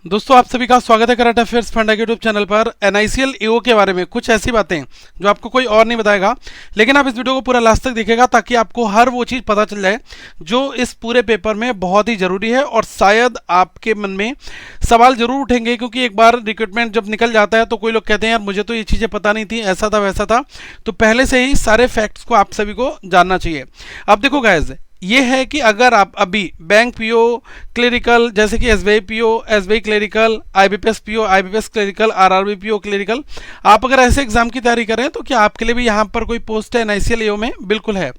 दोस्तों आप सभी का स्वागत है current affairs funda YouTube channel पर। एनआईसीएल ईओ के बारे में कुछ ऐसी बातें जो आपको कोई और नहीं बताएगा, लेकिन आप इस वीडियो को पूरा लास्ट तक देखिएगा ताकि आपको हर वो चीज़ पता चल जाए जो इस पूरे पेपर में बहुत ही ज़रूरी है। और शायद आपके मन में सवाल जरूर उठेंगे, क्योंकि एक बार रिक्रूटमेंट जब निकल जाता है तो कोई लोग कहते हैं यार मुझे तो ये चीज़ें पता नहीं थी, ऐसा था वैसा था। तो पहले से ही सारे फैक्ट्स को आप सभी को जानना चाहिए। अब देखो गाइज, ये है कि अगर आप अभी बैंक पीओ क्लरिकल, जैसे कि SBI PO, SBI clerical, IBPS PO, IBPS clerical, RRB PO clerical, आप अगर ऐसे एग्जाम की तैयारी करें तो क्या आपके लिए भी यहाँ पर कोई पोस्ट है एनआईसीएल ईओ में? बिल्कुल है।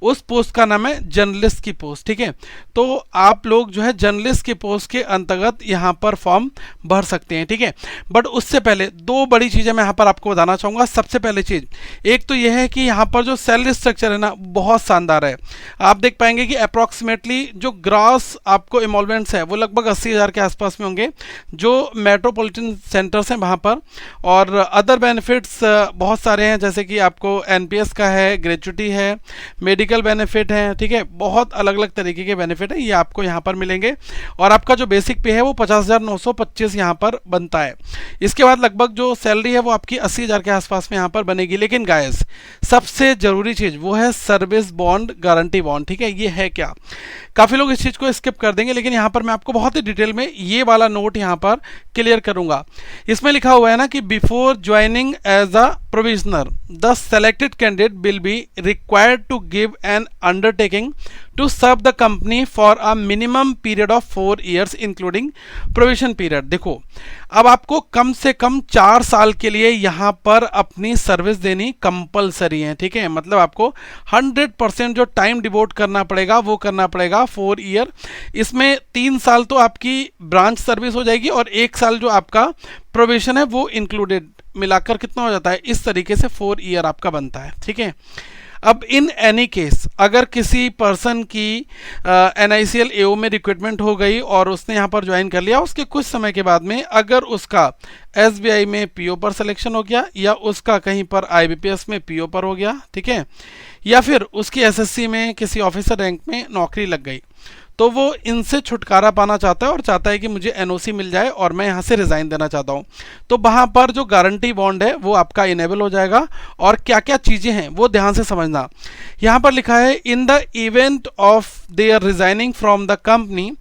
उस पोस्ट का नाम है जर्नलिस्ट की पोस्ट। ठीक है, तो आप लोग जो है जर्नलिस्ट की पोस्ट के अंतर्गत यहाँ पर फॉर्म भर सकते हैं। ठीक है, बट उससे पहले दो बड़ी चीज़ें मैं यहाँ पर आपको बताना चाहूँगा। सबसे पहले चीज़ एक तो यह है कि यहाँ पर जो सैलरी स्ट्रक्चर है ना, बहुत शानदार है। आप देख पाएंगे कि अप्रॉक्सीमेटली जो ग्रॉस आपको इमोलमेंट्स है वो लगभग 80,000 के आसपास में होंगे, जो मेट्रोपॉलिटन सेंटर्स हैं वहाँ पर। और अदर बेनिफिट्स बहुत सारे हैं, जैसे कि आपको एनपीएस का है, ग्रेचुटी है, मेडिकल बेनिफिट है। ठीक है, बहुत अलग अलग तरीके के बेनिफिट है, ये आपको यहाँ पर मिलेंगे। और आपका जो बेसिक पे है वो 50,925 यहाँ पर बनता है। इसके बाद लगभग जो सैलरी है वो आपकी 80,000 के आसपास में यहाँ पर बनेगी। लेकिन गाइस, सबसे जरूरी चीज वो है सर्विस बॉन्ड, गारंटी बॉन्ड। ठीक है, ये है क्या? काफी लोग इस चीज को स्किप कर देंगे, लेकिन यहाँ पर मैं आपको बहुत ही डिटेल में ये वाला नोट यहाँ पर क्लियर करूंगा। इसमें लिखा हुआ है ना कि before joining as a provisioner the selected candidate will be required to give an undertaking to serve the company for a minimum period of 4 years including provision period. देखो, अब आपको कम से कम 4 साल के लिए यहाँ पर अपनी सर्विस देनी कंपलसरी है। ठीक है, मतलब आपको 100% जो टाइम डिवोट करना पड़ेगा वो करना पड़ेगा 4 year। इसमें 3 साल तो आपकी ब्रांच सर्विस हो जाएगी और 1 साल जो आपका प्रोविजन है वो इंक्लूडेड, मिलाकर कितना हो जाता है? इस तरीके से 4 year आपका बनता है। ठीक है, अब इन एनी केस अगर किसी पर्सन की एनआईसीएल ईओ में रिक्रूटमेंट हो गई और उसने यहाँ पर ज्वाइन कर लिया, उसके कुछ समय के बाद में अगर उसका एसबीआई में पीओ पर सिलेक्शन हो गया, या उसका कहीं पर आईबीपीएस में पीओ पर हो गया, ठीक है, या फिर उसकी एसएससी में किसी ऑफिसर रैंक में नौकरी लग गई, तो वो इनसे छुटकारा पाना चाहता है और चाहता है कि मुझे एनओसी मिल जाए और मैं यहाँ से रिजाइन देना चाहता हूँ। तो वहाँ पर जो गारंटी बॉन्ड है वो आपका इनेबल हो जाएगा। और क्या क्या चीज़ें हैं वो ध्यान से समझना। यहाँ पर लिखा है in the event of their resigning from the company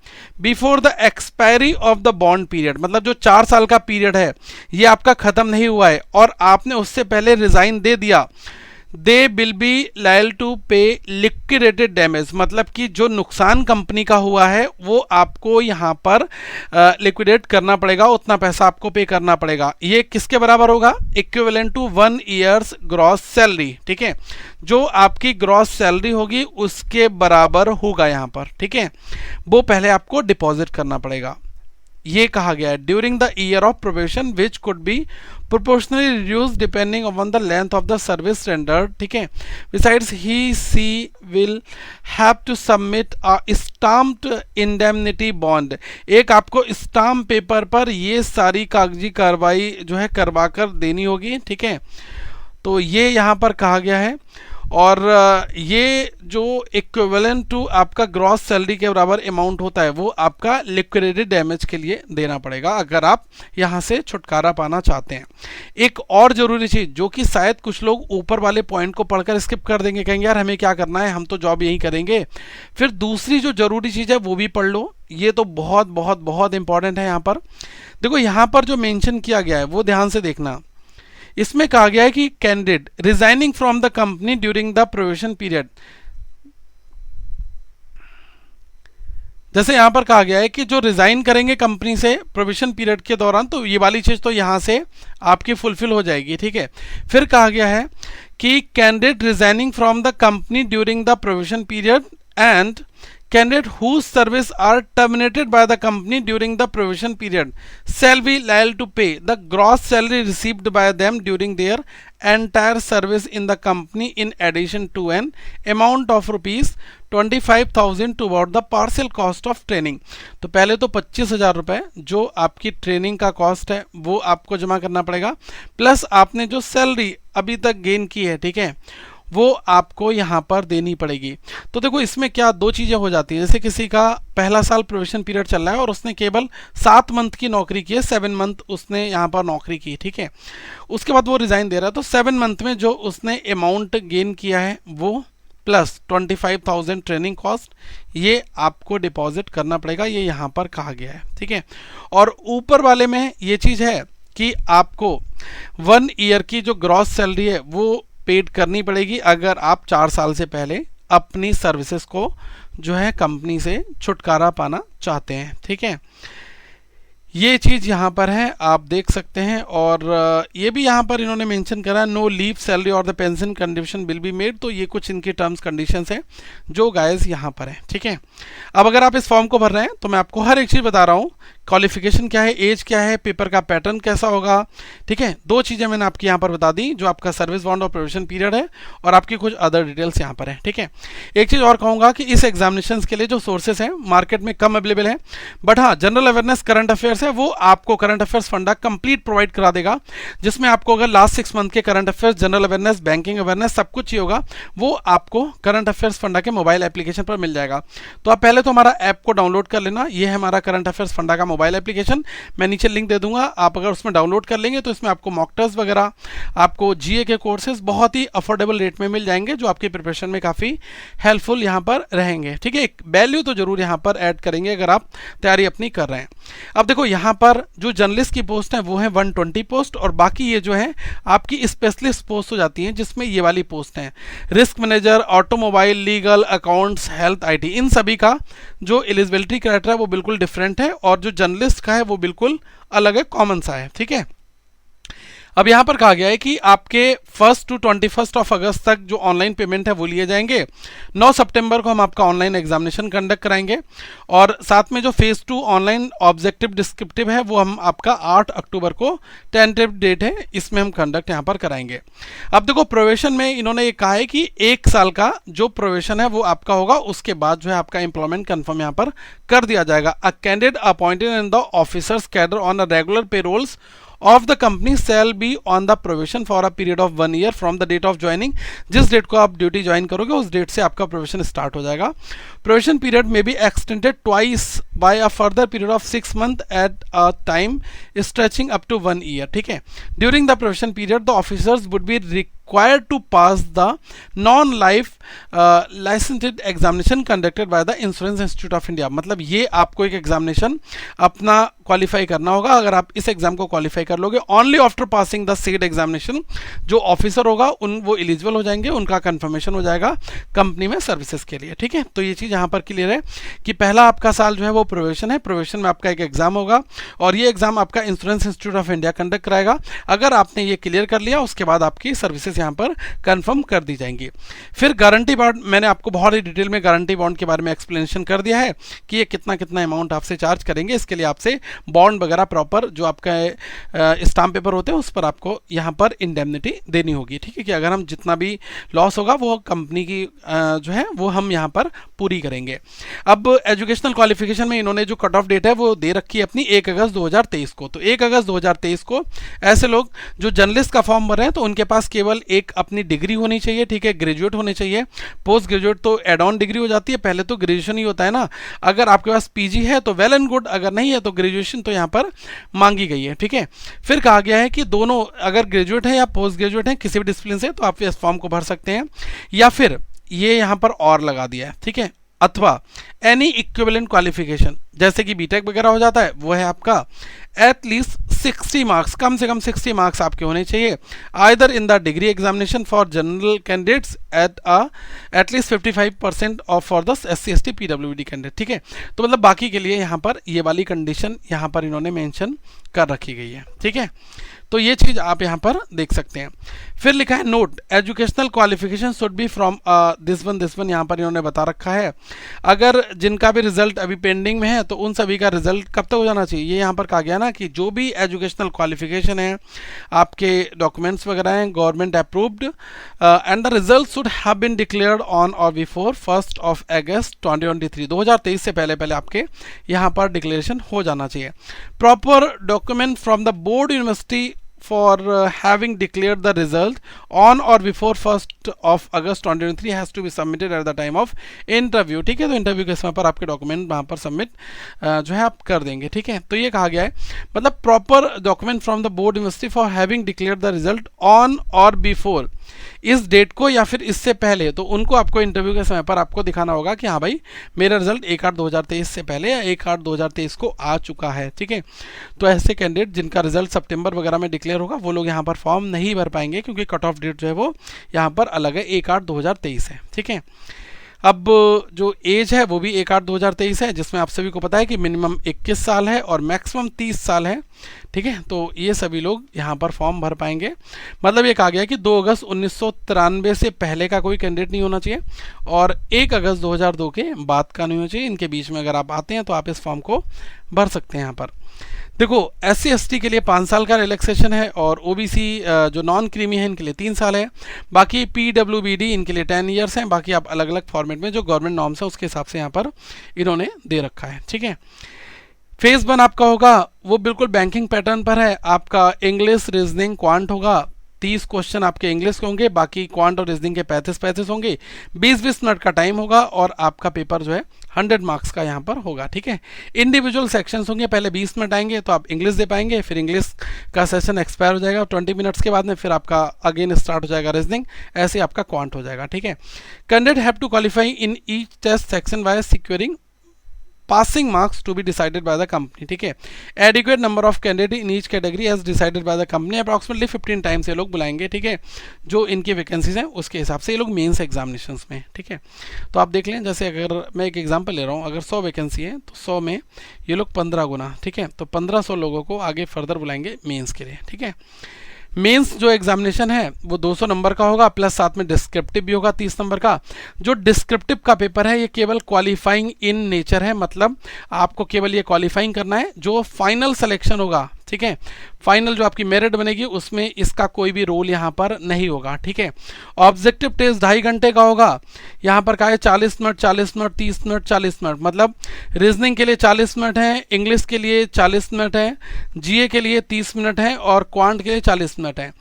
before the expiry of the bond period, मतलब जो 4 साल का पीरियड है ये आपका खत्म नहीं हुआ है और आपने उससे पहले रिजाइन दे दिया, दे विल बी लायल टू पे लिक्विडेटेड डैमेज, मतलब कि जो नुकसान कंपनी का हुआ है वो आपको यहाँ पर लिक्विडेट करना पड़ेगा, उतना पैसा आपको पे करना पड़ेगा। ये किसके बराबर होगा? Equivalent to 1 year's gross salary. ठीक है, जो आपकी ग्रॉस सैलरी होगी उसके बराबर होगा यहाँ पर। ठीक है, वो पहले आपको डिपॉजिट करना पड़ेगा। ये कहा गया है during the year of probation which could be proportionally reduce depending upon the length of the service rendered. ठीक है, besides he she will have to submit a stamped indemnity bond. एक आपको स्टाम्प पेपर पर ये सारी कागजी कार्रवाई जो है करवा कर देनी होगी। ठीक है, तो ये यहाँ पर कहा गया है। और ये जो इक्विवेलेंट टू आपका ग्रॉस सैलरी के बराबर अमाउंट होता है वो आपका लिक्विडेटेड डैमेज के लिए देना पड़ेगा अगर आप यहाँ से छुटकारा पाना चाहते हैं। एक और ज़रूरी चीज़ जो कि शायद कुछ लोग ऊपर वाले पॉइंट को पढ़कर स्किप कर देंगे, कहेंगे यार हमें क्या करना है, हम तो जॉब यहीं करेंगे। फिर दूसरी जो ज़रूरी चीज़ है वो भी पढ़ लो, ये तो बहुत बहुत बहुत इंपॉर्टेंट है। यहाँ पर देखो, यहाँ पर जो मेंशन किया गया है वो ध्यान से देखना। इसमें कहा गया है कि candidate resigning from the company during the provision period, जैसे यहां पर कहा गया है कि जो रिजाइन करेंगे कंपनी से प्रोविजन पीरियड के दौरान, तो ये वाली चीज तो यहां से आपकी फुलफिल हो जाएगी। ठीक है, फिर कहा गया है कि candidate resigning from the company during the provision period and candidate whose service are terminated by the company during the provision period shall be liable to pay the gross salary received by them during their entire service in the company in addition to an amount of rupees 25,000 toward the partial cost of training। तो पहले तो 25,000 रुपये जो आपकी training का cost है वो आपको जमा करना पड़ेगा, प्लस आपने जो सैलरी अभी तक गेन की है, ठीक है, वो आपको यहाँ पर देनी पड़ेगी। तो देखो इसमें क्या दो चीज़ें हो जाती हैं, जैसे किसी का पहला साल प्रोबेशन पीरियड चल रहा है और उसने केवल 7 मंथ की नौकरी की है, 7 मंथ उसने यहाँ पर नौकरी की, ठीक है, उसके बाद वो रिज़ाइन दे रहा है, तो 7 मंथ में जो उसने अमाउंट गेन किया है वो प्लस 25,000 ट्रेनिंग कॉस्ट, ये आपको डिपॉजिट करना पड़ेगा, ये यहाँ पर कहा गया है, ठीक है। और ऊपर वाले में ये चीज़ है कि आपको 1 ईयर की जो ग्रॉस सैलरी है वो पेड करनी पड़ेगी अगर आप 4 साल से पहले अपनी सर्विसेज को जो है कंपनी से छुटकारा पाना चाहते हैं, ठीक है। ये चीज़ यहाँ पर है, आप देख सकते हैं। और ये भी यहाँ पर इन्होंने मेंशन करा, नो लीव सैलरी और the pension condition will be made, तो ये कुछ इनकी टर्म्स कंडीशंस हैं जो गाइस यहाँ पर है, ठीक है। अब अगर आप इस फॉर्म को भर रहे हैं तो मैं आपको हर एक चीज़ बता रहा हूँ, क्वालिफिकेशन क्या है, एज क्या है, पेपर का पैटर्न कैसा होगा, ठीक है। दो चीज़ें मैंने आपकी यहाँ पर बता दी, जो आपका सर्विस बॉन्ड और प्रोबेशन पीरियड है, और आपकी कुछ अदर डिटेल्स यहाँ पर है, ठीक है। एक चीज़ और कहूँगा कि इस एग्जामिनेशन के लिए जो सोर्सेस हैं मार्केट में कम अवेलेबल है, बट हाँ जनरल अवेयरनेस करंट अफेयर्स है वो आपको current affairs funda complete provide करा देगा, जिसमें आपको अगर लास्ट 6 मंथ के current affairs, general awareness, banking awareness सब कुछ ही होगा, वो आपको करंट अफेयर्स फंडा के मोबाइल एप्लीकेशन पर मिल जाएगा। तो आप पहले तो हमारा ऐप को डाउनलोड कर लेना, ये है हमारा करंट अफेयर्स फंडा का मोबाइल एप्लीकेशन, मैं नीचे लिंक दे दूंगा, आप अगर उसमें डाउनलोड कर लेंगे तो इसमें आपको मॉक टेस्ट वगैरह, आपको जीए के कोर्सेज बहुत ही अफोर्डेबल रेट में मिल जाएंगे, जो आपके प्रिपरेशन में काफ़ी हेल्पफुल यहाँ पर रहेंगे, ठीक है। एक वैल्यू तो जरूर यहाँ पर ऐड करेंगे अगर आप तैयारी अपनी कर रहे हैं। अब देखो यहाँ पर जो जर्नलिस्ट की पोस्ट है वो है 120 पोस्ट, और बाकी ये जो है आपकी स्पेशलिस्ट पोस्ट हो जाती हैं, जिसमें ये वाली पोस्ट हैं risk manager, automobile, legal, accounts, health, IT, इन सभी का जो एलिजिबिलिटी क्राइटेरिया है वो बिल्कुल डिफरेंट है, और जो जर्नलिस्ट का है वो बिल्कुल अलग है, कॉमन सा है, ठीक है। अब यहाँ पर कहा गया है कि आपके 1 to 21 ऑफ अगस्त तक जो ऑनलाइन पेमेंट है वो लिए जाएंगे। 9 सितंबर को हम आपका ऑनलाइन एग्जामिनेशन कंडक्ट कराएंगे, और साथ में जो फेज 2 ऑनलाइन ऑब्जेक्टिव डिस्क्रिप्टिव है वो हम आपका 8 अक्टूबर को टेंटेटिव डेट है, इसमें हम कंडक्ट यहाँ पर कराएंगे। अब देखो प्रोवेशन में इन्होंने ये कहा है कि 1 साल का जो प्रोवेशन है वो आपका होगा, उसके बाद जो है आपका एम्प्लॉयमेंट कन्फर्म यहाँ पर कर दिया जाएगा। A candidate appointed in the officers cadre on a regular payrolls of the company shall be on the probation for a period of 1 year from the date of joining। जिस date को आप duty join करोगे उस date से आपका probation start हो जाएगा। Probation period में be extended twice by a further period of 6 month at a time stretching up to 1 year, ठीक है। During the probation period the officers would be required to pass the non-life licensed examination conducted by the Insurance Institute of India। मतलब ये आपको एक examination अपना qualify करना होगा, अगर आप इस एग्जाम को क्वालिफाई कर लोगे only after passing the said examination, जो ऑफिसर होगा वो एलिजिबल हो जाएंगे, उनका कंफर्मेशन हो जाएगा कंपनी में सर्विसेज के लिए, ठीक है। तो ये चीज़ यहाँ पर क्लियर है कि पहला आपका साल जो है वो प्रोबेशन है, प्रोबेशन में आपका एक एग्जाम होगा, और ये एग्जाम आपका insurance institute of India conduct कराएगा। अगर आपने ये क्लियर कर लिया उसके बाद आपकी सर्विसेज यहाँ पर कंफर्म कर दी जाएंगी। फिर गारंटी बॉन्ड, मैंने आपको बहुत ही डिटेल में गारंटी बॉन्ड के बारे में एक्सप्लेनेशन कर दिया है कि ये कितना कितना अमाउंट आपसे चार्ज करेंगे। इसके लिए आपसे बॉन्ड वगैरह प्रॉपर जो आपका स्टाम्प पेपर होते हैं उस पर आपको यहाँ पर इंडेमनिटी देनी होगी, ठीक है, कि अगर हम जितना भी लॉस होगा वो कंपनी की जो है वो हम यहाँ पर पूरी करेंगे। अब एजुकेशनल क्वालिफिकेशन में इन्होंने जो कट ऑफ डेट है वो दे रखी है अपनी 1 अगस्त 2023 को। तो 1 अगस्त 2023 को ऐसे लोग जो जर्नलिस्ट का फॉर्म भर रहे हैं तो उनके पास केवल एक अपनी डिग्री होनी चाहिए, ठीक है, ग्रेजुएट होने चाहिए। पोस्ट ग्रेजुएट तो एड ऑन डिग्री हो जाती है, पहले तो ग्रेजुएशन ही होता है ना। अगर आपके पास पीजी है तो वेल एंड गुड, अगर नहीं है तो ग्रेजुएशन तो यहाँ पर मांगी गई है, ठीक है। फिर कहा गया है कि दोनों अगर ग्रेजुएट है या पोस्ट ग्रेजुएट है किसी भी डिसिप्लिन से तो आप इस फॉर्म को भर सकते हैं, या फिर ये यहाँ पर और लगा दिया है, ठीक है, अथवा एनी इक्विवेलेंट क्वालिफिकेशन जैसे कि बीटेक वगैरह हो जाता है वो है आपका एटलीस्ट 60 मार्क्स, कम से कम 60 मार्क्स आपके होने चाहिए either in the degree examination for general candidates at least 55% of for the SC ST PWD candidate, ठीक है। तो मतलब बाकी के लिए यहाँ पर ये वाली कंडीशन यहाँ पर इन्होंने मेंशन कर रखी गई है, ठीक है। तो ये चीज़ आप यहाँ पर देख सकते हैं। फिर लिखा है note educational qualification should be from this one यहाँ पर इन्होंने बता रखा है। अगर जिनका भी रिजल्ट अभी पेंडिंग में है तो उन सभी का रिजल्ट कब तक हो जाना चाहिए, ये यहाँ पर कहा गया ना कि जो भी एजुकेशनल क्वालिफिकेशन है, आपके डॉक्यूमेंट्स वगैरह हैं government approved and the result should have been declared on और बिफोर 1 अगस्त 2023, 2023 से पहले पहले आपके यहाँ पर डिक्लेरेशन हो जाना चाहिए। Proper document from the board university for having declared the result on or before 1st of August 2023 has to be submitted at the time of interview। ठीक है, तो इंटरव्यू के समय पर आपके डॉक्यूमेंट वहाँ पर सबमिट जो है आप कर देंगे। ठीक है, तो ये कहा गया है मतलब proper document from the board university for having declared the result on और बिफोर इस डेट को या फिर इससे पहले, तो उनको आपको इंटरव्यू के समय पर आपको दिखाना होगा कि हाँ भाई मेरा रिजल्ट 1/8/2023 से पहले या 1/8/2023 को आ चुका है। ठीक है, तो ऐसे कैंडिडेट जिनका रिजल्ट सितंबर वगैरह में डिक्लेयर होगा वो लोग यहाँ पर फॉर्म नहीं भर पाएंगे क्योंकि कट ऑफ डेट जो है वो यहाँ पर अलग है, 1/8/2023 है। ठीक है, अब जो एज है वो भी 1/8/2023 है, जिसमें आप सभी को पता है कि मिनिमम 21 साल है और मैक्सिमम 30 साल है। ठीक है, तो ये सभी लोग यहाँ पर फॉर्म भर पाएंगे। मतलब ये कहा गया कि 2 अगस्त 1993 से पहले का कोई कैंडिडेट नहीं होना चाहिए और 1 अगस्त 2002 के बाद का नहीं होना चाहिए। इनके बीच में अगर आप आते हैं तो आप इस फॉर्म को भर सकते हैं। यहाँ पर देखो SC/ST के लिए 5 साल का रिलैक्सेशन है और OBC जो नॉन क्रीमी है इनके लिए 3 साल है। बाकी PWBD इनके लिए 10 ईयर्स हैं। बाकी आप अलग अलग फॉर्मेट में जो गवर्नमेंट नॉर्म्स है उसके हिसाब से यहाँ पर इन्होंने दे रखा है। ठीक है, फेज 1 आपका होगा वो बिल्कुल बैंकिंग पैटर्न पर है। आपका इंग्लिश, रीजनिंग, क्वांट होगा। 30 क्वेश्चन आपके इंग्लिश के होंगे, बाकी क्वांट और रीजनिंग के 35 होंगे। 20-20 मिनट का टाइम होगा और आपका पेपर जो है 100 मार्क्स का यहाँ पर होगा। ठीक है, इंडिविजुअल सेक्शंस होंगे। पहले 20 मिनट आएंगे तो आप इंग्लिश दे पाएंगे, फिर इंग्लिश का सेशन एक्सपायर हो जाएगा 20 मिनट्स के बाद में, फिर आपका अगेन स्टार्ट हो जाएगा रीजनिंग, ऐसे आपका क्वांट हो जाएगा। ठीक है, candidate have to qualify in each test section by securing passing marks to be decided by the company। ठीक है, adequate number of candidate in each category as decided by the company, approximately 15 times ये लोग बुलाएंगे। ठीक है, जो इनकी vacancies हैं उसके हिसाब से ये लोग मेंस एग्जामिनेशंस में। ठीक है, तो आप देख लें, जैसे अगर मैं एक एग्जांपल ले रहा हूँ, अगर 100 वैकेंसी है तो 100 में ये लोग 15 गुना, ठीक है, तो 1500 लोगों को आगे फर्दर बुलाएंगे मेन्स के लिए। ठीक है, मेंस जो एग्जामिनेशन है वो 200 नंबर का होगा, प्लस साथ में डिस्क्रिप्टिव भी होगा 30 नंबर का। जो डिस्क्रिप्टिव का पेपर है ये केवल क्वालिफाइंग इन नेचर है, मतलब आपको केवल ये क्वालिफाइंग करना है। जो फाइनल सिलेक्शन होगा, ठीक है, फाइनल जो आपकी मेरिट बनेगी उसमें इसका कोई भी रोल यहाँ पर नहीं होगा। ठीक है, ऑब्जेक्टिव टेस्ट 2.5 घंटे का होगा। यहाँ पर कहा है 40 मिनट, 40 मिनट, 30 मिनट, 40 मिनट, मतलब रीजनिंग के लिए 40 मिनट है, इंग्लिश के लिए 40 मिनट है, GA के लिए 30 मिनट है और क्वांट के लिए 40 मिनट है।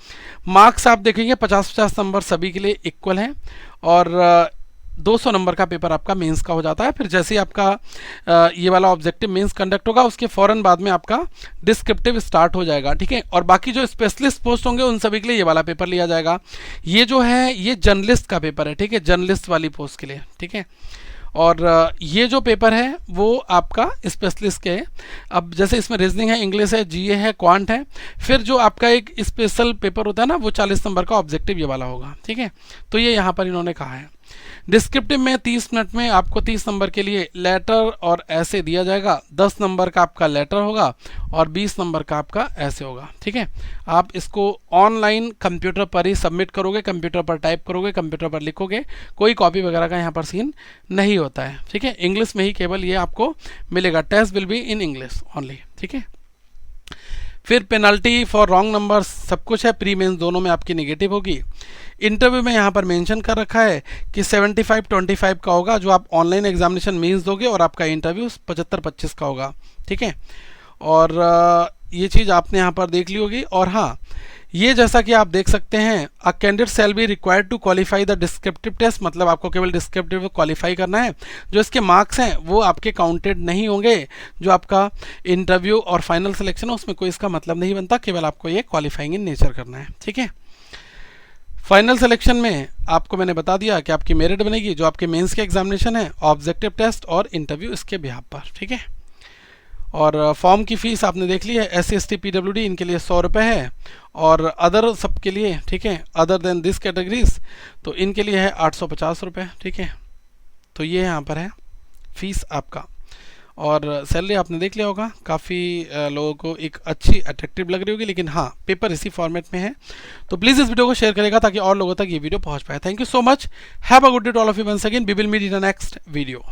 मार्क्स आप देखेंगे 50-50 नंबर सभी के लिए इक्वल हैं और 200 नंबर का पेपर आपका मेंस का हो जाता है। फिर जैसे ही आपका ये वाला ऑब्जेक्टिव मेंस कंडक्ट होगा उसके फ़ौरन बाद में आपका डिस्क्रिप्टिव स्टार्ट हो जाएगा। ठीक है, और बाकी जो स्पेशलिस्ट पोस्ट होंगे उन सभी के लिए ये वाला पेपर लिया जाएगा। ये जो है ये जर्नलिस्ट का पेपर है। ठीक है, जर्नलिस्ट वाली पोस्ट के लिए। ठीक है, और ये जो पेपर है वो आपका स्पेशलिस्ट के है। अब जैसे इसमें रीजनिंग है, इंग्लिश है, GA है, क्वांट है, फिर जो आपका एक स्पेशल पेपर होता है ना वो 40 नंबर का ऑब्जेक्टिव ये वाला होगा। ठीक है, तो ये यहाँ पर इन्होंने कहा है। डिस्क्रिप्टिव में 30 मिनट में आपको 30 नंबर के लिए लेटर और ऐसे दिया जाएगा। 10 नंबर का आपका लेटर होगा और 20 नंबर का आपका ऐसे होगा। ठीक है, आप इसको ऑनलाइन कंप्यूटर पर ही सबमिट करोगे, कंप्यूटर पर टाइप करोगे, कंप्यूटर पर लिखोगे, कोई कॉपी वगैरह का यहाँ पर सीन नहीं होता है। ठीक है, इंग्लिश में ही केवल ये आपको मिलेगा। Test will be in English only. ठीक है, फिर पेनल्टी फॉर रॉन्ग नंबर सब कुछ है। प्री मेंस दोनों में आपकी नेगेटिव होगी। इंटरव्यू में यहाँ पर मेंशन कर रखा है कि 75-25 का होगा जो आप ऑनलाइन एग्जामिनेशन मेंस दोगे और आपका इंटरव्यू 75-25 का होगा। ठीक है, और ये चीज़ आपने यहाँ पर देख ली होगी। और हाँ, ये जैसा कि आप देख सकते हैं, a candidate shall be required to qualify the descriptive test, मतलब आपको केवल डिस्क्रिप्टिव क्वालिफाई करना है। जो इसके मार्क्स हैं वो आपके काउंटेड नहीं होंगे। जो आपका इंटरव्यू और फाइनल सिलेक्शन है उसमें कोई इसका मतलब नहीं बनता, केवल आपको ये क्वालिफाइंग इन नेचर करना है। ठीक है, फाइनल सिलेक्शन में आपको मैंने बता दिया कि आपकी मेरिट बनेगी जो आपके मेंस के एग्जामिनेशन है, ऑब्जेक्टिव टेस्ट और इंटरव्यू इसके बिहाफ पर। ठीक है, और फॉर्म की फ़ीस आपने देख ली है। SC/ST PWD इनके लिए 100 रुपये है और अदर सब के लिए, ठीक है, अदर देन दिस कैटेगरीज, तो इनके लिए है 850 रुपये। ठीक है, तो ये यहाँ पर है फीस आपका। और सैलरी आपने देख लिया होगा, काफ़ी लोगों को एक अच्छी अट्रैक्टिव लग रही होगी, लेकिन हाँ पेपर इसी फॉर्मेट में है। तो प्लीज़ इस वीडियो को शेयर करेगा ताकि और लोगों तक ये वीडियो पहुँच पाए। Thank you so much, have a good day to all of you. Once again we will meet in the next video.